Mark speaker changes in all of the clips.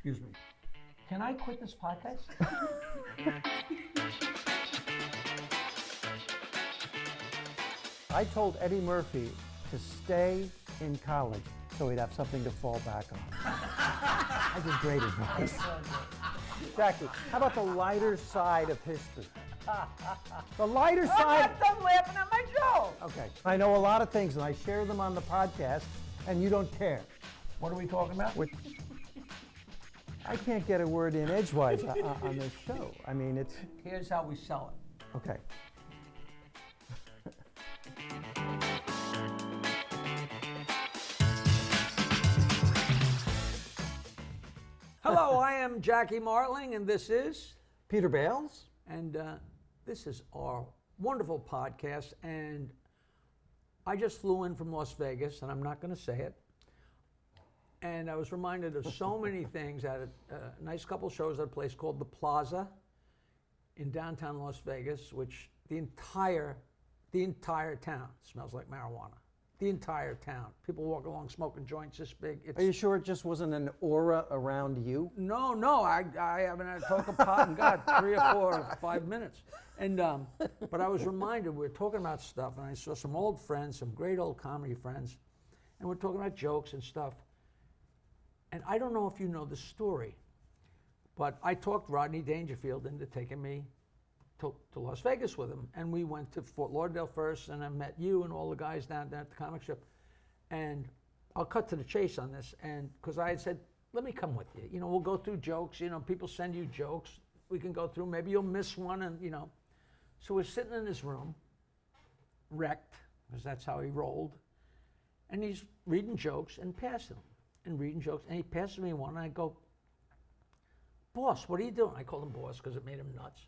Speaker 1: Excuse me. Can I quit this podcast?
Speaker 2: I told Eddie Murphy to stay in college so he'd have something to fall back on. I did great advice. Jackie, how about the lighter side of history? The lighter side.
Speaker 1: I'm done laughing at my joke.
Speaker 2: Okay. I know a lot of things and I share them on the podcast and you don't care.
Speaker 1: What are we talking about?
Speaker 2: I can't get a word in edgewise on this show. I mean, it's...
Speaker 1: Here's how we sell it.
Speaker 2: Okay.
Speaker 1: Hello, I am Jackie Martling, and this is...
Speaker 2: Peter Bales.
Speaker 1: And this is our wonderful podcast, and I just flew in from Las Vegas, and I'm not going to say it. And I was reminded of so many things at a nice couple shows at a place called The Plaza in downtown Las Vegas, which the entire town smells like marijuana. The entire town. People walk along smoking joints this big.
Speaker 2: Are you sure it just wasn't an aura around you?
Speaker 1: No. I haven't had a talk of pot in God 3 or 4 or 5 minutes. And but I was reminded we were talking about stuff, and I saw some old friends, some great old comedy friends, and we're talking about jokes and stuff. And I don't know if you know the story, but I talked Rodney Dangerfield into taking me to Las Vegas with him. And we went to Fort Lauderdale first, and I met you and all the guys down there at the comic strip. And I'll cut to the chase on this, and because I had said, let me come with you. You know, we'll go through jokes. You know, people send you jokes. We can go through. Maybe you'll miss one, and you know. So we're sitting in his room, wrecked, because that's how he rolled. And he's reading jokes and passing them. And reading jokes, and he passes me one, and I go, boss, what are you doing? I called him boss because it made him nuts.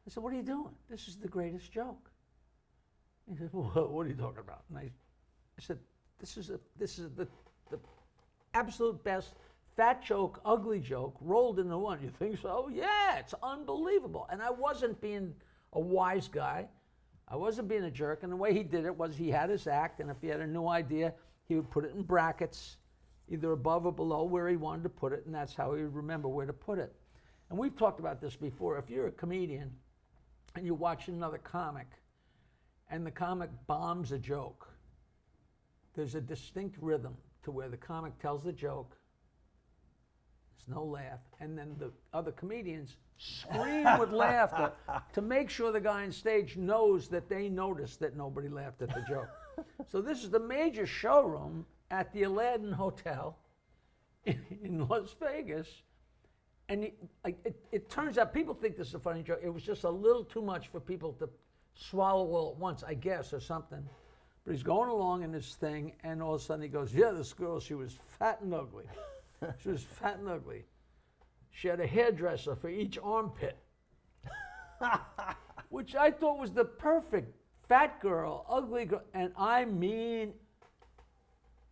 Speaker 1: I said, what are you doing? This is the greatest joke. He said, well, what are you talking about? And I said, this is the absolute best fat joke, ugly joke rolled into one. You think so? Yeah, it's unbelievable. And I wasn't being a wise guy. I wasn't being a jerk. And the way he did it was he had his act, and if he had a new idea, he would put it in brackets, either above or below where he wanted to put it, and that's how he would remember where to put it. And we've talked about this before. If you're a comedian and you watch another comic and the comic bombs a joke, there's a distinct rhythm to where the comic tells the joke, there's no laugh, and then the other comedians scream with laughter to make sure the guy on stage knows that they noticed that nobody laughed at the joke. So this is the major showroom at the Aladdin Hotel in Las Vegas. And it turns out people think this is a funny joke. It was just a little too much for people to swallow all at once, I guess, or something. But he's going along in this thing, and all of a sudden he goes, yeah, this girl, she was fat and ugly. She was fat and ugly. She had a hairdresser for each armpit, which I thought was the perfect fat girl, ugly girl. And I mean,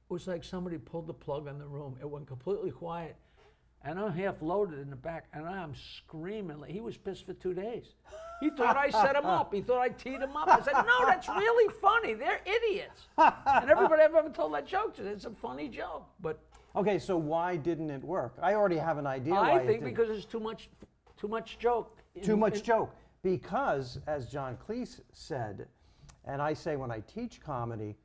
Speaker 1: it was like somebody pulled the plug on the room. It went completely quiet. And I'm half loaded in the back, and I'm screaming. He was pissed for 2 days. He thought I set him up. He thought I teed him up. I said, no, that's really funny. They're idiots. And everybody I've ever told that joke to, it's a funny joke. But
Speaker 2: okay, so why didn't it work? I already have an idea why
Speaker 1: I think because there's too much joke.
Speaker 2: Too much joke. Because, as John Cleese said, and I say when I teach comedy,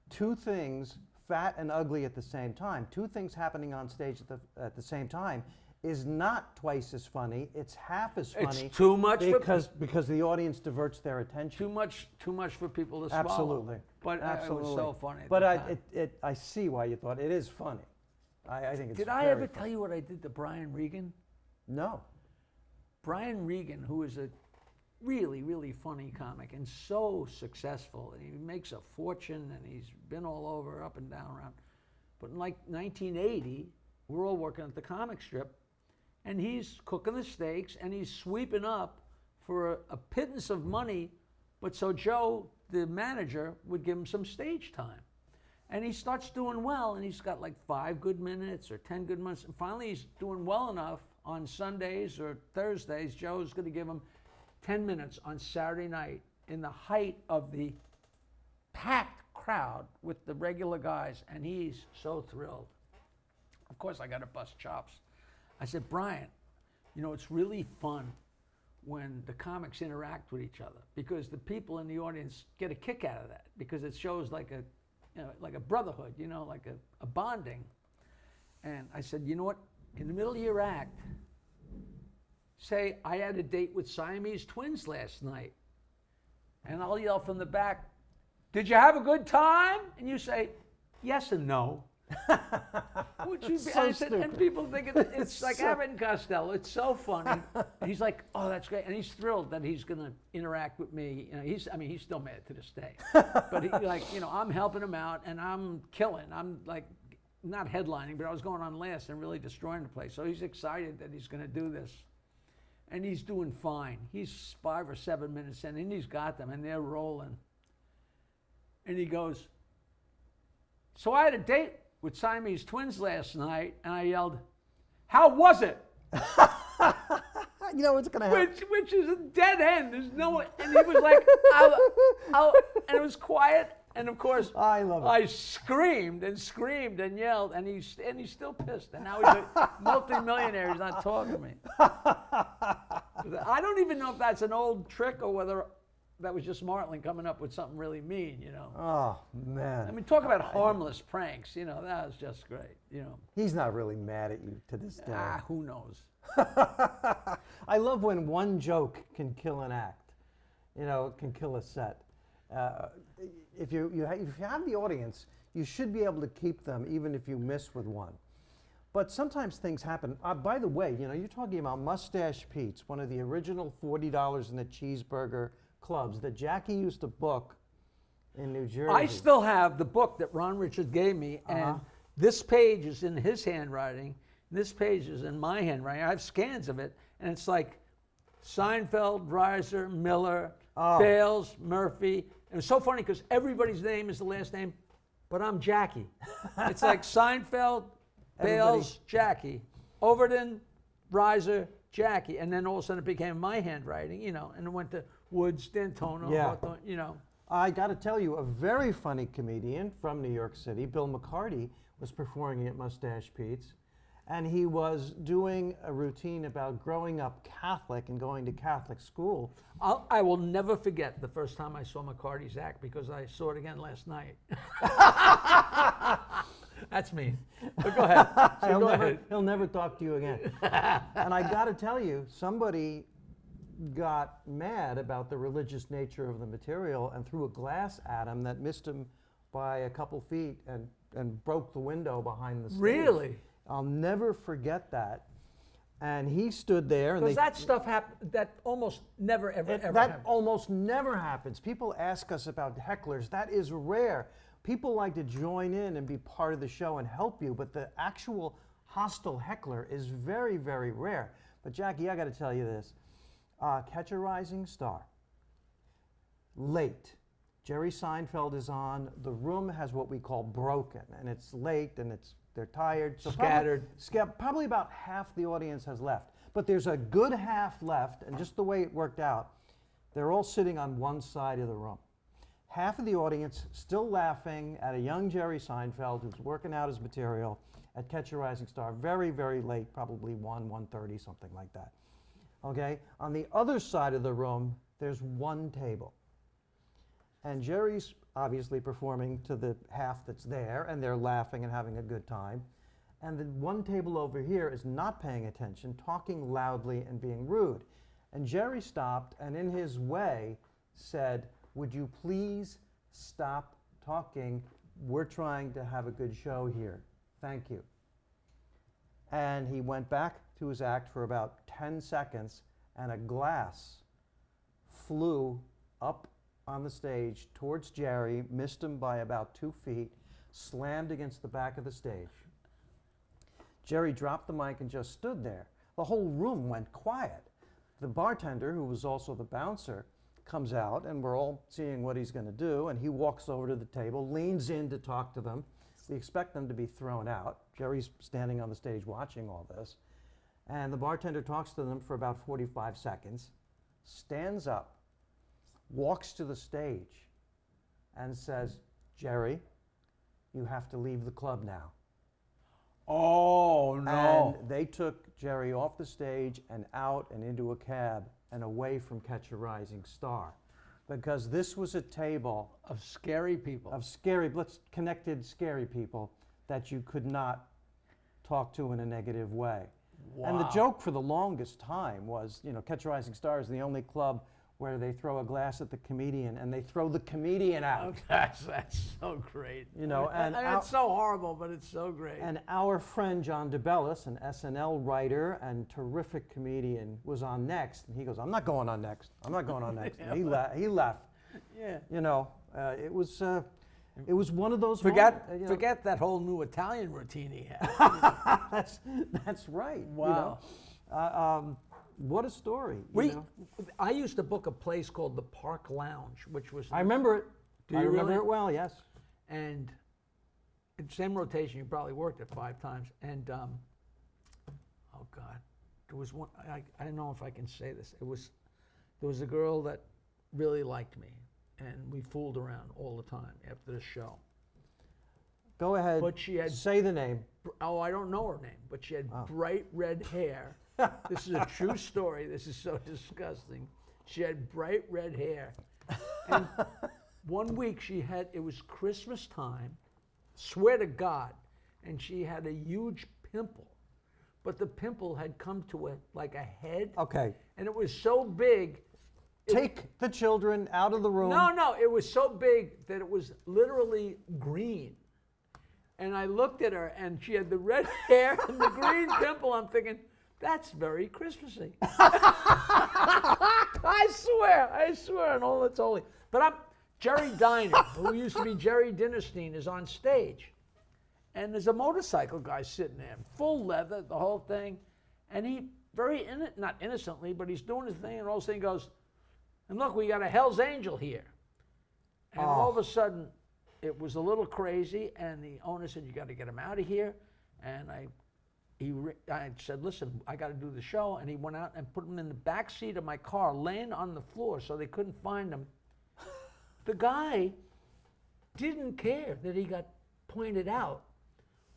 Speaker 2: two things, fat and ugly at the same time, two things happening on stage at the same time is not twice as funny, it's half as funny.
Speaker 1: It's too much
Speaker 2: because the audience diverts their attention.
Speaker 1: Too much for people to swallow.
Speaker 2: Absolutely.
Speaker 1: But
Speaker 2: absolutely.
Speaker 1: It was so funny.
Speaker 2: But I see why you thought it is funny. I think it's
Speaker 1: Did I ever tell you what I did to Brian Regan?
Speaker 2: No.
Speaker 1: Brian Regan, who is a really, really funny comic and so successful. And he makes a fortune, and he's been all over, up and down, around. But in like 1980, we're all working at the comic strip, and he's cooking the steaks, and he's sweeping up for a pittance of money, but so Joe, the manager, would give him some stage time. And he starts doing well, and he's got like 5 good minutes or 10 good minutes, and finally he's doing well enough on Sundays or Thursdays. Joe's going to give him 10 minutes on Saturday night in the height of the packed crowd with the regular guys, and he's so thrilled. Of course, I got to bust chops. I said, Brian, you know, it's really fun when the comics interact with each other because the people in the audience get a kick out of that because it shows like a, you know, like a brotherhood, you know, like a bonding. And I said, you know what? In the middle of your act, say, I had a date with Siamese twins last night. And I'll yell from the back, did you have a good time? And you say, yes and no. Which would be,
Speaker 2: So
Speaker 1: I said, and
Speaker 2: stupid.
Speaker 1: people think it's like Abbott and Costello. It's so funny. And he's like, oh, that's great. And he's thrilled that he's going to interact with me. You know, he's still mad to this day. But he, like, you know, I'm helping him out and I'm killing. I'm like, not headlining, but I was going on last and really destroying the place. So he's excited that he's going to do this. And he's doing fine. He's 5 or 7 minutes in, and he's got them, and they're rolling. And he goes, so I had a date with Siamese twins last night, and I yelled, how was it?
Speaker 2: You know what's going to happen.
Speaker 1: Which is a dead end. There's no one. And he was like, and it was quiet. And of course,
Speaker 2: I love it.
Speaker 1: I screamed and yelled, and he's still pissed. And now he's a multimillionaire. He's not talking to me. I don't even know if that's an old trick or whether that was just Martling coming up with something really mean, you know.
Speaker 2: Oh, man.
Speaker 1: I mean, talk about harmless pranks. You know, that was just great. You know.
Speaker 2: He's not really mad at you to this day.
Speaker 1: Who knows?
Speaker 2: I love when one joke can kill an act. You know, it can kill a set. If you have the audience, you should be able to keep them even if you miss with one. But sometimes things happen. By the way, you know, you're talking about Mustache Pete's, one of the original $40 in a cheeseburger clubs that Jackie used to book in New Jersey.
Speaker 1: I still have the book that Ron Richard gave me, and this page is in his handwriting. This page is in my handwriting. I have scans of it, and it's like Seinfeld, Reiser, Miller, Bales, Murphy. It was so funny because everybody's name is the last name, but I'm Jackie. It's like Seinfeld, Bales, Jackie, Overton, Reiser, Jackie, and then all of a sudden it became my handwriting, you know, and it went to Woods, D'Antona, Hawthorne, you know.
Speaker 2: I got to tell you, a very funny comedian from New York City, Bill McCarty, was performing at Mustache Pete's, and he was doing a routine about growing up Catholic and going to Catholic school.
Speaker 1: I will never forget the first time I saw McCarty's act because I saw it again last night. That's me. But go ahead.
Speaker 2: He'll never talk to you again. And I got to tell you, somebody got mad about the religious nature of the material and threw a glass at him that missed him by a couple feet and broke the window behind the stage.
Speaker 1: Really?
Speaker 2: I'll never forget that. And he stood there.
Speaker 1: Because that stuff happens, that almost never, ever
Speaker 2: that
Speaker 1: happens.
Speaker 2: almost never happens. People ask us about hecklers. That is rare. People like to join in and be part of the show and help you, but the actual hostile heckler is very, very rare. But Jackie, I got to tell you this. Catch a Rising Star. Late. Jerry Seinfeld is on. The room has what we call broken, and it's late, and they're tired. So
Speaker 1: Scattered.
Speaker 2: Probably about half the audience has left. But there's a good half left, and just the way it worked out, they're all sitting on one side of the room. Half of the audience still laughing at a young Jerry Seinfeld who's working out his material at Catch a Rising Star, very, very late, probably 1:30, something like that. Okay? On the other side of the room, there's one table. And Jerry's obviously performing to the half that's there, and they're laughing and having a good time. And the one table over here is not paying attention, talking loudly and being rude. And Jerry stopped and in his way said, would you please stop talking? We're trying to have a good show here. Thank you. And he went back to his act for about 10 seconds, and a glass flew up on the stage towards Jerry, missed him by about 2 feet, slammed against the back of the stage. Jerry dropped the mic and just stood there. The whole room went quiet. The bartender, who was also the bouncer, comes out, and we're all seeing what he's going to do, and he walks over to the table, leans in to talk to them. We expect them to be thrown out. Jerry's standing on the stage watching all this, and the bartender talks to them for about 45 seconds, stands up, walks to the stage, and says, Jerry, you have to leave the club now.
Speaker 1: Oh, no.
Speaker 2: And they took Jerry off the stage and out and into a cab and away from Catch a Rising Star. Because this was a table
Speaker 1: Of scary people.
Speaker 2: of connected scary people that you could not talk to in a negative way. And the
Speaker 1: Wow.
Speaker 2: joke for the longest time was, Catch a Rising Star is the only club where they throw a glass at the comedian and they throw the comedian out.
Speaker 1: Oh, gosh, that's so great.
Speaker 2: You know, and
Speaker 1: it's so horrible, but it's so great.
Speaker 2: And our friend John DeBellis, an SNL writer and terrific comedian, was on Next, and he goes, "I'm not going on Next. I'm not going on Next." And he left.
Speaker 1: Yeah.
Speaker 2: It was one of those.
Speaker 1: Forget
Speaker 2: moments,
Speaker 1: that whole new Italian routine he had.
Speaker 2: That's right.
Speaker 1: Wow.
Speaker 2: What a story.
Speaker 1: I used to book a place called the Park Lounge, which was.
Speaker 2: I remember it.
Speaker 1: Do
Speaker 2: I
Speaker 1: you
Speaker 2: remember
Speaker 1: really?
Speaker 2: it well. Yes.
Speaker 1: And same rotation. You probably worked it 5 times. And oh God, there was one. I don't know if I can say this. There was a girl that really liked me, and we fooled around all the time after the show.
Speaker 2: Go ahead.
Speaker 1: But she had.
Speaker 2: Say the name.
Speaker 1: Oh, I don't know her name, but she had bright red hair. This is a true story. This is so disgusting. She had bright red hair. And one week it was Christmas time, swear to God, and she had a huge pimple. But the pimple had come to like a head.
Speaker 2: Okay.
Speaker 1: And it was so big.
Speaker 2: Take the children out of the room.
Speaker 1: No, it was so big that it was literally green. And I looked at her, and she had the red hair and the green pimple. I'm thinking, that's very Christmassy. I swear on all that's holy. But Jerry Diner, who used to be Jerry Dinerstein, is on stage. And there's a motorcycle guy sitting there, full leather, the whole thing. And he not innocently, but he's doing his thing, and all of a sudden he goes, "And look, we got a Hell's Angel here." And all of a sudden, it was a little crazy, and the owner said, "You got to get him out of here." And I said, "Listen, I got to do the show." And he went out and put him in the back seat of my car, laying on the floor so they couldn't find him. The guy didn't care that he got pointed out.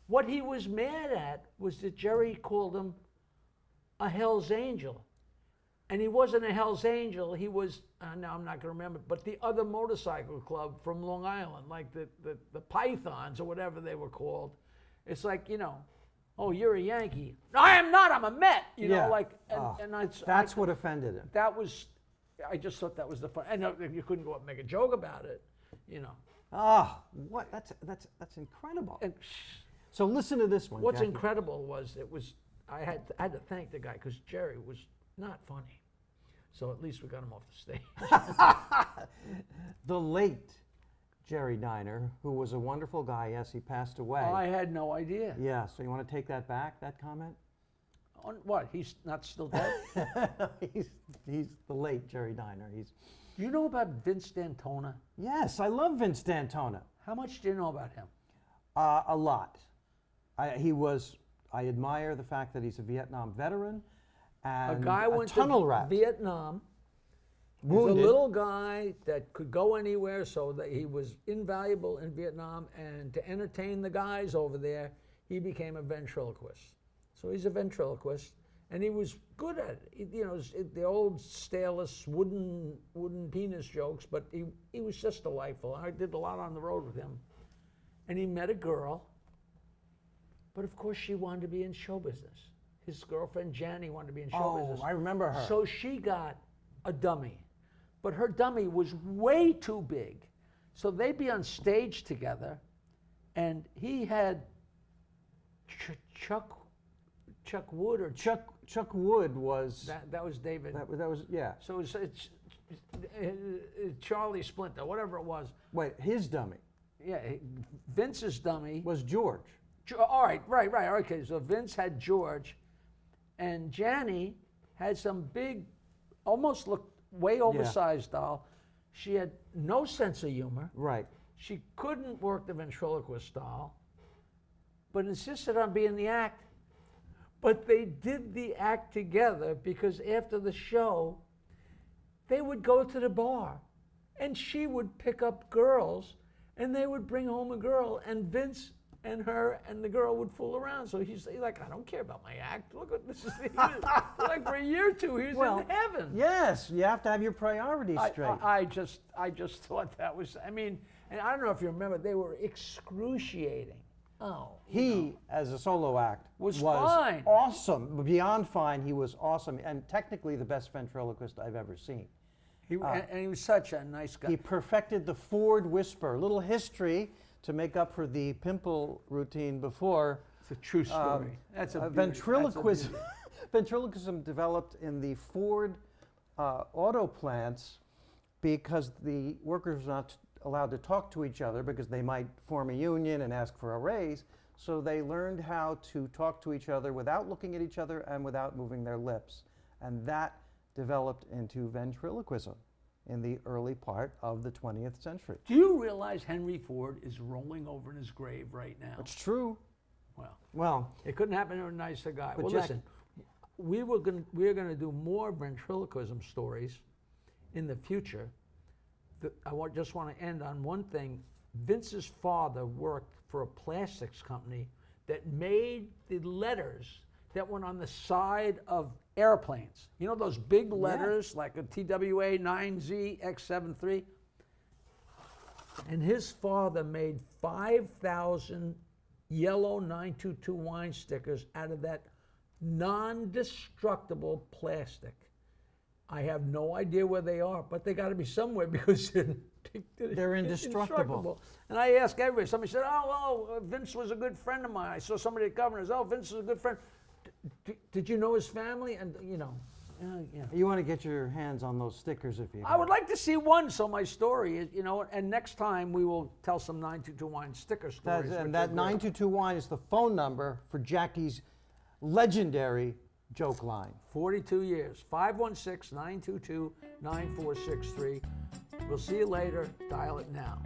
Speaker 1: What he was mad at was that Jerry called him a Hell's Angel. And he wasn't a Hell's Angel, he was, now I'm not going to remember, but the other motorcycle club from Long Island, like the Pythons or whatever they were called. It's like, "Oh, you're a Yankee." "No, I am not, I'm a Met."
Speaker 2: That's what offended him.
Speaker 1: I just thought that was the fun. I know you couldn't go up and make a joke about it,
Speaker 2: What? That's incredible.
Speaker 1: And
Speaker 2: So listen to this one.
Speaker 1: what's
Speaker 2: Jackie.
Speaker 1: incredible was I had to thank the guy because Jerry was not funny. So at least we got him off the stage.
Speaker 2: The late Jerry Diner, who was a wonderful guy. Yes, he passed away.
Speaker 1: I had no idea.
Speaker 2: Yeah, so you want to take that back, that comment?
Speaker 1: On what? He's not still dead?
Speaker 2: he's the late Jerry Diner.
Speaker 1: You know about Vince D'Antona?
Speaker 2: Yes, I love Vince D'Antona.
Speaker 1: How much do you know about him?
Speaker 2: A lot. I admire the fact that he's a Vietnam veteran and
Speaker 1: A guy went
Speaker 2: tunnel
Speaker 1: to
Speaker 2: rat.
Speaker 1: Vietnam. He's a
Speaker 2: Wounded.
Speaker 1: little guy that could go anywhere, so that he was invaluable in Vietnam. And to entertain the guys over there, he became a ventriloquist. So he's a ventriloquist, and he was good at it. The old staleless wooden penis jokes, but he was just delightful. I did a lot on the road with him. And he met a girl, but of course she wanted to be in show business. His girlfriend, Janny, wanted to be in show business.
Speaker 2: Oh, I remember her.
Speaker 1: So she got a dummy, but her dummy was way too big. So they'd be on stage together, and he had Chuck Wood or
Speaker 2: Chuck Wood was
Speaker 1: that was David.
Speaker 2: that was yeah.
Speaker 1: So it's Charlie Splinter, whatever it was.
Speaker 2: Wait, his dummy
Speaker 1: Yeah, Vince's dummy.
Speaker 2: was George.
Speaker 1: All right. Okay, so Vince had George, and Janny had some big, almost looked way oversized doll. She had no sense of humor.
Speaker 2: Right.
Speaker 1: She couldn't work the ventriloquist doll, but insisted on being the act. But they did the act together because after the show, they would go to the bar, and she would pick up girls, and they would bring home a girl, and Vince and her and the girl would fool around. So he's like, I don't care about my act. Look at this. Like for a year or two, he was in heaven.
Speaker 2: Yes, you have to have your priorities straight.
Speaker 1: I just thought that was, I mean, and I don't know if you remember, they were excruciating. Oh.
Speaker 2: He, as a solo act,
Speaker 1: was fine.
Speaker 2: Awesome. Beyond fine, he was awesome. And technically the best ventriloquist I've ever seen.
Speaker 1: And he was such a nice guy.
Speaker 2: He perfected the Ford whisper. A little history to make up for the pimple routine before.
Speaker 1: It's a true story. That's a
Speaker 2: ventriloquism. Ventriloquism developed in the Ford auto plants because the workers were not allowed to talk to each other because they might form a union and ask for a raise. So they learned how to talk to each other without looking at each other and without moving their lips. And that developed into ventriloquism in the early part of the 20th century.
Speaker 1: Do you realize Henry Ford is rolling over in his grave right now?
Speaker 2: It's true.
Speaker 1: Well, it couldn't happen to a nicer guy. Well, listen, we're going to do more ventriloquism stories in the future. Just want to end on one thing. Vince's father worked for a plastics company that made the letters that went on the side of airplanes. You know those big letters like a TWA 9Z X73? And his father made 5,000 yellow 922 wine stickers out of that non-destructible plastic. I have no idea where they are, but they got to be somewhere because
Speaker 2: they're indestructible.
Speaker 1: And I ask everybody. Somebody said, Vince was a good friend of mine. I saw somebody at Governor's. Oh, Vince was a good friend. Did you know his family? And
Speaker 2: you want to get your hands on those stickers if you can.
Speaker 1: I would like to see one, so my story is, and next time we will tell some 922 wine sticker stories.
Speaker 2: And that 922 wine is the phone number for Jackie's legendary joke line.
Speaker 1: 42 years. 516-922-9463. We'll see you later. Dial it now.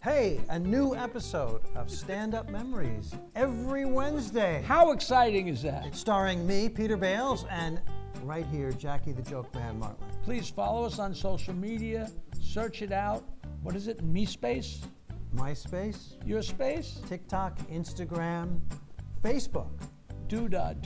Speaker 2: Hey, a new episode of Stand Up Memories every Wednesday.
Speaker 1: How exciting is that?
Speaker 2: Starring me, Peter Bales, and right here, Jackie the Joke Man Martling.
Speaker 1: Please follow us on social media. Search it out. What is it? MeSpace?
Speaker 2: MySpace?
Speaker 1: Your space?
Speaker 2: TikTok, Instagram, Facebook.
Speaker 1: Doodah.